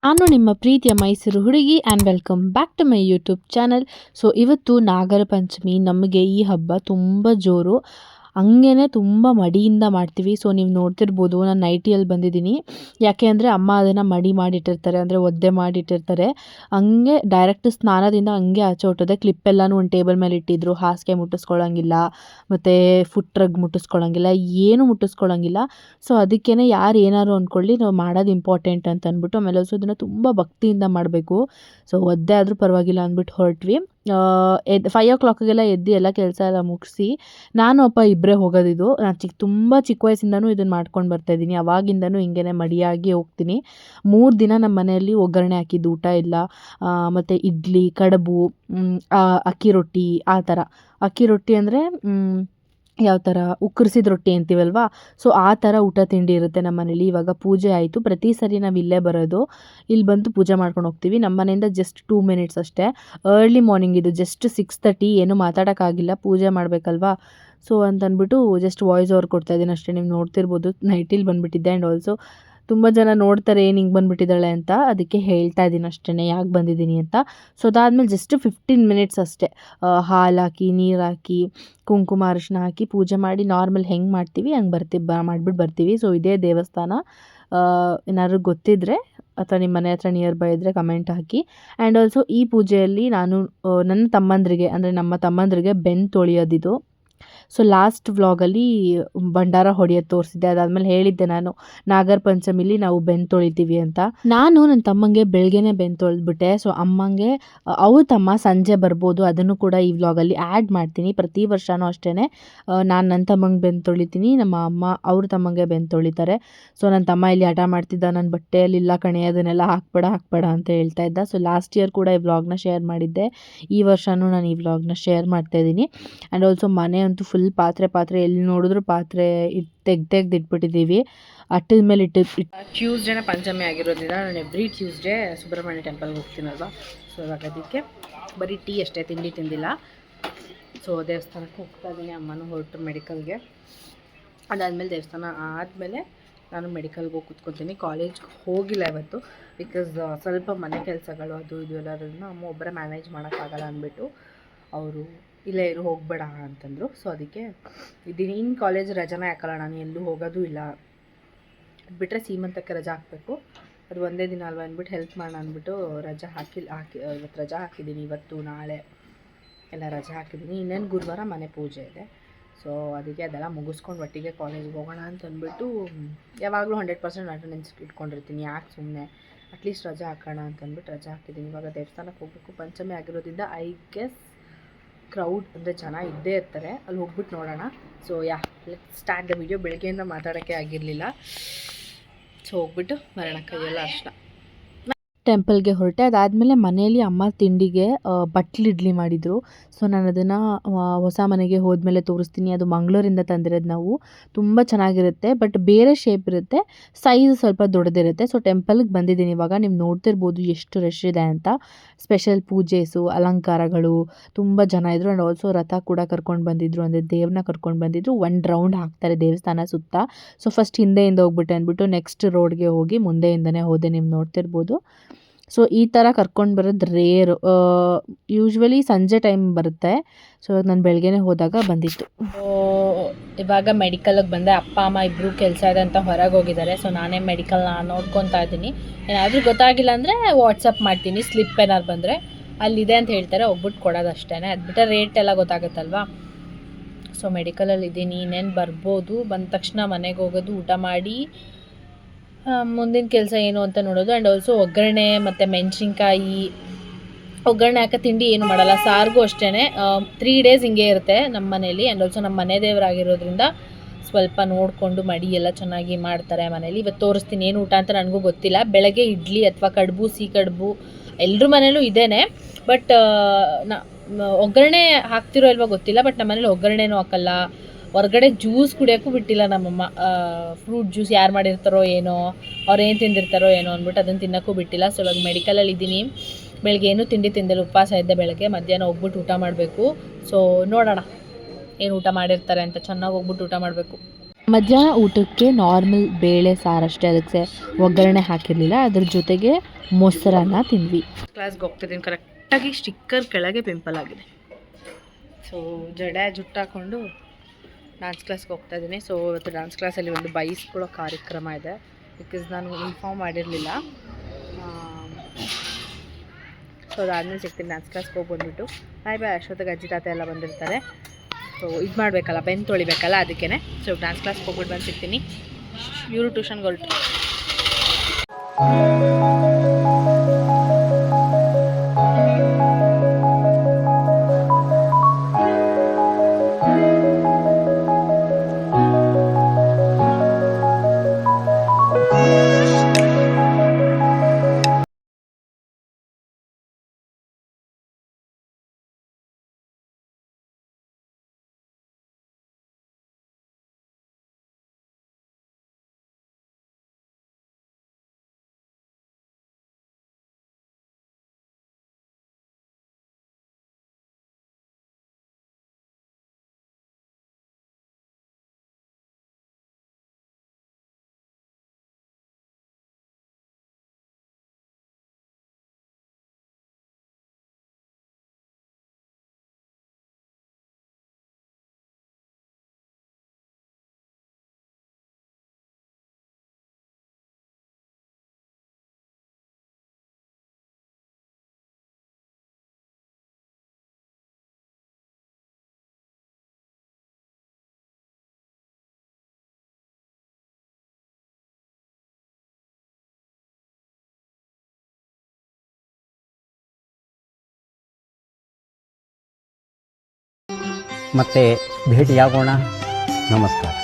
ನಾನು ನಿಮ್ಮ ಪ್ರೀತಿಯ ಮೈಸೂರು ಹುಡುಗಿ and welcome back to my YouTube channel. So ಇವತ್ತು ನಾಗರ ಪಂಚಮಿ. ನಮಗೆ ಈ ಹಬ್ಬ ತುಂಬ ಜೋರು, ಹಂಗೇ ತುಂಬ ಮಡಿಯಿಂದ ಮಾಡ್ತೀವಿ. ಸೊ ನೀವು ನೋಡ್ತಿರ್ಬೋದು, ನಾನು ನೈಟಿಯಲ್ಲಿ ಬಂದಿದ್ದೀನಿ. ಯಾಕೆ ಅಂದರೆ ಅಮ್ಮ ಅದನ್ನು ಮಡಿ ಮಾಡಿಟ್ಟಿರ್ತಾರೆ, ಅಂದರೆ ಒದ್ದೆ ಮಾಡಿಟ್ಟಿರ್ತಾರೆ. ಹಂಗೆ ಡೈರೆಕ್ಟ್ ಸ್ನಾನದಿಂದ ಹಂಗೆ ಆಚೆ ಹೊಟ್ಟೋದೆ. ಕ್ಲಿಪ್ಪೆಲ್ಲನೂ ಒಂದು ಟೇಬಲ್ ಮೇಲೆ ಇಟ್ಟಿದ್ರು. ಹಾಸಿಗೆ ಮುಟ್ಟಿಸ್ಕೊಳ್ಳೋಂಗಿಲ್ಲ, ಮತ್ತು ಫುಟ್ ರಗ್ ಮುಟ್ಟಿಸ್ಕೊಳ್ಳೋಂಗಿಲ್ಲ, ಏನೂ ಮುಟ್ಟಿಸ್ಕೊಳ್ಳೋಂಗಿಲ್ಲ. ಸೊ ಅದಕ್ಕೇ ಯಾರು ಏನಾದ್ರು ಅಂದ್ಕೊಳ್ಳಿ, ನಾವು ಮಾಡೋದು ಇಂಪಾರ್ಟೆಂಟ್ ಅಂತ ಅಂದ್ಬಿಟ್ಟು, ಆಮೇಲೆ ಸೊ ಅದನ್ನು ತುಂಬ ಭಕ್ತಿಯಿಂದ ಮಾಡಬೇಕು. ಸೊ ಒದ್ದೆ ಆದರೂ ಪರವಾಗಿಲ್ಲ ಅಂದ್ಬಿಟ್ಟು ಹೊರಟ್ವಿ. 5 o'clockಗೆಲ್ಲ ಎದ್ದು ಎಲ್ಲ ಕೆಲಸ ಎಲ್ಲ ಮುಗಿಸಿ, ನಾನು ಅಪ್ಪ ಇಬ್ಬರೇ ಹೋಗೋದಿದು. ನಾನು ತುಂಬ ಚಿಕ್ಕ ವಯಸ್ಸಿಂದನೂ ಇದನ್ನು ಮಾಡ್ಕೊಂಡು ಬರ್ತಾಯಿದ್ದೀನಿ. ಅವಾಗಿಂದನೂ ಹಿಂಗೇ ಮಡಿಯಾಗಿ ಹೋಗ್ತೀನಿ. 3 ದಿನ ನಮ್ಮ ಮನೆಯಲ್ಲಿ ಒಗ್ಗರಣೆ ಹಾಕಿದ್ದು ಊಟ ಇಲ್ಲ. ಮತ್ತು ಇಡ್ಲಿ, ಕಡುಬು, ಅಕ್ಕಿ ರೊಟ್ಟಿ, ಆ ಥರ. ಅಕ್ಕಿ ರೊಟ್ಟಿ ಅಂದರೆ ಯಾವ ಥರ ಉಕ್ಕರಿಸಿದ ರೊಟ್ಟಿ ಅಂತೀವಲ್ವ, ಸೊ ಆ ಥರ ಊಟ ತಿಂಡಿ ಇರುತ್ತೆ ನಮ್ಮ ಮನೇಲಿ. ಇವಾಗ ಪೂಜೆ ಆಯಿತು. ಪ್ರತಿ ಸರಿ ನಾವು ಇಲ್ಲೇ ಬರೋದು, ಇಲ್ಲಿ ಬಂದು ಪೂಜೆ ಮಾಡ್ಕೊಂಡು ಹೋಗ್ತೀವಿ. ನಮ್ಮ ಮನೆಯಿಂದ ಜಸ್ಟ್ 2 minutes ಅಷ್ಟೇ. ಅರ್ಲಿ ಮಾರ್ನಿಂಗ್ ಇದು, ಜಸ್ಟ್ 6:30. ಏನೂ ಮಾತಾಡೋಕ್ಕಾಗಿಲ್ಲ, ಪೂಜೆ ಮಾಡಬೇಕಲ್ವಾ. ಸೊ ಅಂತಂದ್ಬಿಟ್ಟು ಜಸ್ಟ್ ವಾಯ್ಸ್ ಓವರ್ ಕೊಡ್ತಾಯಿದ್ದೀನಿ ಅಷ್ಟೇ. ನೀವು ನೋಡ್ತಿರ್ಬೋದು, ನೈಟಿಲಿ ಬಂದುಬಿಟ್ಟಿದ್ದೆ. ಆ್ಯಂಡ್ ಆಲ್ಸೋ ತುಂಬ ಜನ ನೋಡ್ತಾರೆ ಏನು ಹಿಂಗೆ ಬಂದುಬಿಟ್ಟಿದ್ದಾಳೆ ಅಂತ, ಅದಕ್ಕೆ ಹೇಳ್ತಾ ಇದ್ದೀನಿ ಅಷ್ಟೇ ಯಾಕೆ ಬಂದಿದ್ದೀನಿ ಅಂತ. ಸೊ ಅದಾದಮೇಲೆ ಜಸ್ಟ್ 15 minutes ಅಷ್ಟೇ. ಹಾಲು ಹಾಕಿ, ನೀರು ಹಾಕಿ, ಕುಂಕುಮ ಅರಿಶಿನ ಹಾಕಿ ಪೂಜೆ ಮಾಡಿ, ನಾರ್ಮಲ್ ಹೆಂಗೆ ಮಾಡ್ತೀವಿ ಹಂಗೆ ಮಾಡಿಬಿಟ್ಟು ಬರ್ತೀವಿ. ಸೊ ಇದೇ ದೇವಸ್ಥಾನ. ಏನಾದ್ರು ಗೊತ್ತಿದ್ದರೆ ಅಥವಾ ನಿಮ್ಮ ಮನೆ ಹತ್ರ ನಿಯರ್ ಬೈ ಇದ್ದರೆ ಕಮೆಂಟ್ ಹಾಕಿ. ಆ್ಯಂಡ್ ಆಲ್ಸೋ ಈ ಪೂಜೆಯಲ್ಲಿ ನಾನು ನನ್ನ ತಮ್ಮಂದ್ರಿಗೆ, ಅಂದರೆ ನಮ್ಮ ತಮ್ಮಂದ್ರಿಗೆ ಬೆನ್ನು ತೊಳೆಯೋದಿದು. ಸೊ ಲಾಸ್ಟ್ ವ್ಲಾಗಲ್ಲಿ ಭಂಡಾರ ಹೊಡೆಯೋದು ತೋರಿಸಿದ್ದೆ. ಅದಾದಮೇಲೆ ಹೇಳಿದ್ದೆ ನಾನು, ನಾಗರ ಪಂಚಮಿಲಿ ನಾವು ಬೆನ್ನು ತೊಳಿತೀವಿ ಅಂತ. ನಾನು ನನ್ನ ತಮ್ಮಂಗೆ ಬೆಳಗ್ಗೆನೇ ಬೆನ್ನು ತೊಳೆದ್ಬಿಟ್ಟೆ. ಸೊ ಅಮ್ಮಂಗೆ ಅವ್ರ ತಮ್ಮ ಸಂಜೆ ಬರ್ಬೋದು, ಅದನ್ನು ಕೂಡ ಈ ವ್ಲಾಗಲ್ಲಿ ಆ್ಯಡ್ ಮಾಡ್ತೀನಿ. ಪ್ರತಿ ವರ್ಷವೂ ಅಷ್ಟೇ, ನಾನು ನನ್ನ ತಮ್ಮಂಗೆ ಬೆನ್ನು ತೊಳಿತೀನಿ, ನಮ್ಮ ಅಮ್ಮ ಅವ್ರ ತಮ್ಮಂಗೆ ಬೆನ್ನು ತೊಳಿತಾರೆ. ಸೊ ನನ್ನ ತಮ್ಮ ಇಲ್ಲಿ ಹಠ ಮಾಡ್ತಿದ್ದ, ನನ್ನ ಬಟ್ಟೆಯಲ್ಲಿಲ್ಲ ಕಣೆ, ಅದನ್ನೆಲ್ಲ ಹಾಕ್ಬೇಡ ಅಂತ ಹೇಳ್ತಾ ಇದ್ದ. ಸೊ ಲಾಸ್ಟ್ ಇಯರ್ ಕೂಡ ಈ ವ್ಲಾಗ್ನ ಶೇರ್ ಮಾಡಿದ್ದೆ. ಈ ವರ್ಷವೂ ನಾನು ಈ ವ್ಲಾಗ್ನ ಶೇರ್ ಮಾಡ್ತಾಯಿದ್ದೀನಿ. ಆ್ಯಂಡ್ ಆಲ್ಸೋ ಮನೆ ಅಂತೂ ಫುಲ್ ಪಾತ್ರೆ ಎಲ್ಲಿ ನೋಡಿದ್ರು ಪಾತ್ರೆ ತೆಗ್ದಿಟ್ಬಿಟ್ಟಿದ್ದೀವಿ. ಅಟ್ಟದ ಮೇಲೆ ಟ್ಯೂಸ್ಡೇನ ಪಂಚಮಿ ಆಗಿರೋದ್ರಿಂದ ನಾನು ಎವ್ರಿ ಟ್ಯೂಸ್ಡೇ ಸುಬ್ರಹ್ಮಣ್ಯ ಟೆಂಪಲ್ಗೆ ಹೋಗ್ತೀನಲ್ವ. ಸೊ ಇವಾಗ ಅದಕ್ಕೆ ಬರೀ ಟೀ ಅಷ್ಟೇ, ತಿಂಡಿ ತಿಂದಿಲ್ಲ. ಸೊ ದೇವಸ್ಥಾನಕ್ಕೆ ಹೋಗ್ತಾ ಇದ್ದೀನಿ. ಅಮ್ಮನೂ ಹೊರಟು ಮೆಡಿಕಲ್ಗೆ. ಅದಾದಮೇಲೆ ದೇವಸ್ಥಾನ ಆದಮೇಲೆ ನಾನು ಮೆಡಿಕಲ್ಗೆ ಹೋಗಿ ಕೂತ್ಕೊತೀನಿ. ಕಾಲೇಜ್ಗೆ ಹೋಗಿಲ್ಲ ಇವತ್ತು, ಬಿಕಾಸ್ ಸ್ವಲ್ಪ ಮನೆ ಕೆಲಸಗಳು ಅದು ಇದು ಎಲ್ಲದನ್ನು ಅಮ್ಮ ಒಬ್ಬರೇ ಮ್ಯಾನೇಜ್ ಮಾಡೋಕ್ಕಾಗಲ್ಲ ಅಂದ್ಬಿಟ್ಟು ಅವರು ಇಲ್ಲೇ ಇರು, ಹೋಗಬೇಡ ಅಂತಂದರು. ಸೊ ಅದಕ್ಕೆ ಇದ್ದೀನಿ. ಇನ್ನು ಕಾಲೇಜ್ ರಜಾನ ಯಾಕಲ್ಲ, ನಾನು ಎಲ್ಲೂ ಹೋಗೋದು ಇಲ್ಲ. ಅದು ಬಿಟ್ಟರೆ ಸೀಮಂತಕ್ಕೆ ರಜಾ ಹಾಕಬೇಕು, ಅದು ಒಂದೇ ದಿನ ಅಲ್ವಾ ಅಂದ್ಬಿಟ್ಟು ಹೆಲ್ಪ್ ಮಾಡೋಣ ಅಂದ್ಬಿಟ್ಟು ಇವತ್ತು ರಜಾ ಹಾಕಿದ್ದೀನಿ. ಇವತ್ತು ನಾಳೆ ಎಲ್ಲ ರಜಾ ಹಾಕಿದ್ದೀನಿ. ಇನ್ನೇನು ಗುರುವಾರ ಮನೆ ಪೂಜೆ ಇದೆ. ಸೊ ಅದಕ್ಕೆ ಅದೆಲ್ಲ ಮುಗಿಸ್ಕೊಂಡು ಒಟ್ಟಿಗೆ ಕಾಲೇಜ್ಗೆ ಹೋಗೋಣ ಅಂತ ಅಂದ್ಬಿಟ್ಟು ಯಾವಾಗಲೂ 100% ಅಟೆಂಡೆನ್ಸ್ ಇಟ್ಕೊಂಡಿರ್ತೀನಿ. ಯಾಕೆ ಸುಮ್ಮನೆ ಅಟ್ಲೀಸ್ಟ್ ರಜಾ ಹಾಕೋಣ ಅಂತಂದ್ಬಿಟ್ಟು ರಜಾ ಹಾಕಿದ್ದೀನಿ. ಇವಾಗ ದೇವಸ್ಥಾನಕ್ಕೆ ಹೋಗಬೇಕು. ಪಂಚಮಿ ಆಗಿರೋದ್ರಿಂದ ಐ ಗೆಸ್ ಕ್ರೌಡ್ ಅಂದರೆ ಜನ ಇದ್ದೇ ಇರ್ತಾರೆ, ಅಲ್ಲಿ ಹೋಗ್ಬಿಟ್ಟು ನೋಡೋಣ. So let start the video. ಬೆಳಗ್ಗೆಯಿಂದ ಮಾತಾಡೋಕ್ಕೆ ಆಗಿರಲಿಲ್ಲ. ಸೊ ಹೋಗ್ಬಿಟ್ಟು ಬರೋಣ. ಕೈಯೆಲ್ಲ ಅರ್ಶಿನ. ಟೆಂಪಲ್ಗೆ ಹೊರಟೆ. ಅದಾದಮೇಲೆ ಮನೆಯಲ್ಲಿ ಅಮ್ಮ ತಿಂಡಿಗೆ ಬಟ್ಲು ಇಡ್ಲಿ ಮಾಡಿದರು. ಸೊ ನಾನು ಅದನ್ನು ಹೊಸ ಮನೆಗೆ ಹೋದ್ಮೇಲೆ ತೋರಿಸ್ತೀನಿ. ಅದು ಮಂಗಳೂರಿಂದ ತಂದಿರೋದು ನಾವು. ತುಂಬ ಚೆನ್ನಾಗಿರುತ್ತೆ, ಬಟ್ ಬೇರೆ ಶೇಪ್ ಇರುತ್ತೆ, ಸೈಜ್ ಸ್ವಲ್ಪ ದೊಡ್ಡದಿರುತ್ತೆ. ಸೊ ಟೆಂಪಲ್ಗೆ ಬಂದಿದ್ದೀನಿ ಇವಾಗ. ನೀವು ನೋಡ್ತಿರ್ಬೋದು ಎಷ್ಟು ರಶ್ ಇದೆ ಅಂತ. ಸ್ಪೆಷಲ್ ಪೂಜೆಸು, ಅಲಂಕಾರಗಳು, ತುಂಬ ಜನ ಇದ್ದರು. ಆ್ಯಂಡ್ ಆಲ್ಸೋ ರಥ ಕೂಡ ಕರ್ಕೊಂಡು ಬಂದಿದ್ದರು, ಅಂದರೆ ದೇವ್ರನ್ನ ಕರ್ಕೊಂಡು ಬಂದಿದ್ದರು. 1 ರೌಂಡ್ ಹಾಕ್ತಾರೆ ದೇವಸ್ಥಾನ ಸುತ್ತ. ಸೊ ಫಸ್ಟ್ ಹಿಂದೆಯಿಂದ ಹೋಗ್ಬಿಟ್ಟೆ ಅಂದ್ಬಿಟ್ಟು ನೆಕ್ಸ್ಟ್ ರೋಡ್ಗೆ ಹೋಗಿ ಮುಂದೆಯಿಂದನೇ ಹೋದೆ. ನೀವು ನೋಡ್ತಿರ್ಬೋದು. ಸೊ ಈ ಥರ ಕರ್ಕೊಂಡು ಬರೋದು ರೇರು. ಯೂಶ್ವಲಿ ಸಂಜೆ ಟೈಮ್ ಬರುತ್ತೆ. ಸೊ ನಾನು ಬೆಳಗ್ಗೆನೇ ಹೋದಾಗ ಬಂದಿತ್ತು. ಇವಾಗ ಮೆಡಿಕಲ್ಗೆ ಬಂದೆ. ಅಪ್ಪ ಅಮ್ಮ ಇಬ್ಬರು ಕೆಲಸ ಇದೆ ಅಂತ ಹೊರಗೆ ಹೋಗಿದ್ದಾರೆ. ಸೊ ನಾನೇ ಮೆಡಿಕಲ್ನ ನೋಡ್ಕೊತಾ ಇದ್ದೀನಿ. ಏನಾದರೂ ಗೊತ್ತಾಗಿಲ್ಲ ಅಂದರೆ ವಾಟ್ಸಪ್ ಮಾಡ್ತೀನಿ. ಸ್ಲಿಪ್ ಏನಾದ್ರು ಬಂದರೆ ಅಲ್ಲಿದೆ ಅಂತ ಹೇಳ್ತಾರೆ, ಹೋಗ್ಬಿಟ್ಟು ಕೊಡೋದು ಅಷ್ಟೇ. ಅದು ಬಿಟ್ಟರೆ ರೇಟ್ ಎಲ್ಲ ಗೊತ್ತಾಗುತ್ತಲ್ವ. ಸೊ ಮೆಡಿಕಲಲ್ಲಿ ಇದ್ದೀನಿ. ಇನ್ನೇನು ಬರ್ಬೋದು. ಬಂದ ತಕ್ಷಣ ಮನೆಗೆ ಹೋಗೋದು, ಊಟ ಮಾಡಿ ಮುಂದಿನ ಕೆಲಸ ಏನು ಅಂತ ನೋಡೋದು. ಆ್ಯಂಡ್ ಆಲ್ಸೋ ಒಗ್ಗರಣೆ ಮತ್ತು ಮೆಣಸಿನ್ಕಾಯಿ ಒಗ್ಗರಣೆ ಹಾಕೋ ತಿಂಡಿ ಏನು ಮಾಡಲ್ಲ. ಸಾರಿಗೂ ಅಷ್ಟೇ 3 days ಹಿಂಗೆ ಇರುತ್ತೆ ನಮ್ಮ ಮನೇಲಿ. ಆ್ಯಂಡ್ ಆಲ್ಸೋ ನಮ್ಮ ಮನೆ ದೇವರಾಗಿರೋದ್ರಿಂದ ಸ್ವಲ್ಪ ನೋಡಿಕೊಂಡು ಮಡಿ ಎಲ್ಲ ಚೆನ್ನಾಗಿ ಮಾಡ್ತಾರೆ ಮನೇಲಿ. ಇವತ್ತು ತೋರಿಸ್ತೀನಿ ಏನು ಊಟ ಅಂತ. ನನಗೂ ಗೊತ್ತಿಲ್ಲ. ಬೆಳಗ್ಗೆ ಇಡ್ಲಿ ಅಥವಾ ಕಡುಬು, ಸಿಹಿ ಕಡುಬು ಎಲ್ಲರ ಮನೇಲೂ ಇದೇನೆ. ಬಟ್ ಒಗ್ಗರಣೆ ಹಾಕ್ತಿರೋ ಇಲ್ವೋ ಗೊತ್ತಿಲ್ಲ. ಬಟ್ ನಮ್ಮ ಮನೇಲಿ ಒಗ್ಗರಣೆನೂ ಹಾಕಲ್ಲ. ಹೊರಗಡೆ ಜ್ಯೂಸ್ ಕುಡಿಯೋಕ್ಕೂ ಬಿಟ್ಟಿಲ್ಲ ನಮ್ಮಮ್ಮ. ಫ್ರೂಟ್ ಜ್ಯೂಸ್ ಯಾರು ಮಾಡಿರ್ತಾರೋ ಏನೋ, ಅವ್ರು ಏನು ತಿಂದಿರ್ತಾರೋ ಏನೋ ಅಂದ್ಬಿಟ್ಟು ಅದನ್ನು ತಿನ್ನೋಕ್ಕೂ ಬಿಟ್ಟಿಲ್ಲ. ಸೊ ಇವಾಗ ಮೆಡಿಕಲಲ್ಲಿ ಇದ್ದೀನಿ. ಬೆಳಗ್ಗೆ ಏನೂ ತಿಂಡಿ ತಿಂದಿಲ್ಲ, ಉಪವಾಸ ಇದ್ದೆ. ಬೆಳಗ್ಗೆ ಮಧ್ಯಾಹ್ನ ಹೋಗ್ಬಿಟ್ಟು ಊಟ ಮಾಡಬೇಕು. ಸೊ ನೋಡೋಣ ಏನು ಊಟ ಮಾಡಿರ್ತಾರೆ ಅಂತ. ಚೆನ್ನಾಗಿ ಹೋಗ್ಬಿಟ್ಟು ಊಟ ಮಾಡಬೇಕು. ಮಧ್ಯಾಹ್ನ ಊಟಕ್ಕೆ ನಾರ್ಮಲ್ ಬೇಳೆ ಸಾರಷ್ಟೇ, ಅದಕ್ಕೆ ಒಗ್ಗರಣೆ ಹಾಕಿರಲಿಲ್ಲ. ಅದ್ರ ಜೊತೆಗೆ ಮೊಸರನ್ನ ತಿಂದ್ವಿ. ಕ್ಲಾಸ್ಗೆ ಹೋಗ್ತಿದ್ದೀನಿ, ಕರೆಕ್ಟಾಗಿ ಸ್ಟಿಕ್ಕರ್ ಕೆಳಗೆ ಪಿಂಪಲ್ ಆಗಿದೆ. ಸೊ ಜುಟ್ಟು ಹಾಕ್ಕೊಂಡು ಡ್ಯಾನ್ಸ್ ಕ್ಲಾಸ್ಗೆ ಹೋಗ್ತಾ ಇದ್ದೀನಿ. ಸೊ ಇವತ್ತು ಡ್ಯಾನ್ಸ್ ಕ್ಲಾಸಲ್ಲಿ ಒಂದು ಬೈಸ್ಕೊಳ್ಳೋ ಕಾರ್ಯಕ್ರಮ ಇದೆ, ಬಿಕಾಸ್ ನಾನು ಇನ್ಫಾರ್ಮ್ ಮಾಡಿರಲಿಲ್ಲ. ಸೊ ಅದಾದಮೇಲೆ ಸಿಗ್ತೀನಿ. ಡ್ಯಾನ್ಸ್ ಕ್ಲಾಸ್ಗೆ ಹೋಗಿ ಬಂದುಬಿಟ್ಟು ಬಾಯ್ ಅಷ್ಟೊತ್ತಿಗೆ ಅಜ್ಜಿ ತಾತ ಎಲ್ಲ ಬಂದಿರ್ತಾರೆ. ಸೊ ಇದು ಮಾಡಬೇಕಲ್ಲ, ಬೆನ್ನು ತೊಳಿಬೇಕಲ್ಲ, ಅದಕ್ಕೇ. ಸೊ ಡ್ಯಾನ್ಸ್ ಕ್ಲಾಸ್ಗೆ ಹೋಗ್ಬಿಟ್ಟು ಬಂದು ಸಿಗ್ತೀನಿ. ಇವರು ಟ್ಯೂಷನ್ಗೆ ಹೊರಟು. ಮತ್ತೆ ಭೇಟಿಯಾಗೋಣ. ನಮಸ್ಕಾರ.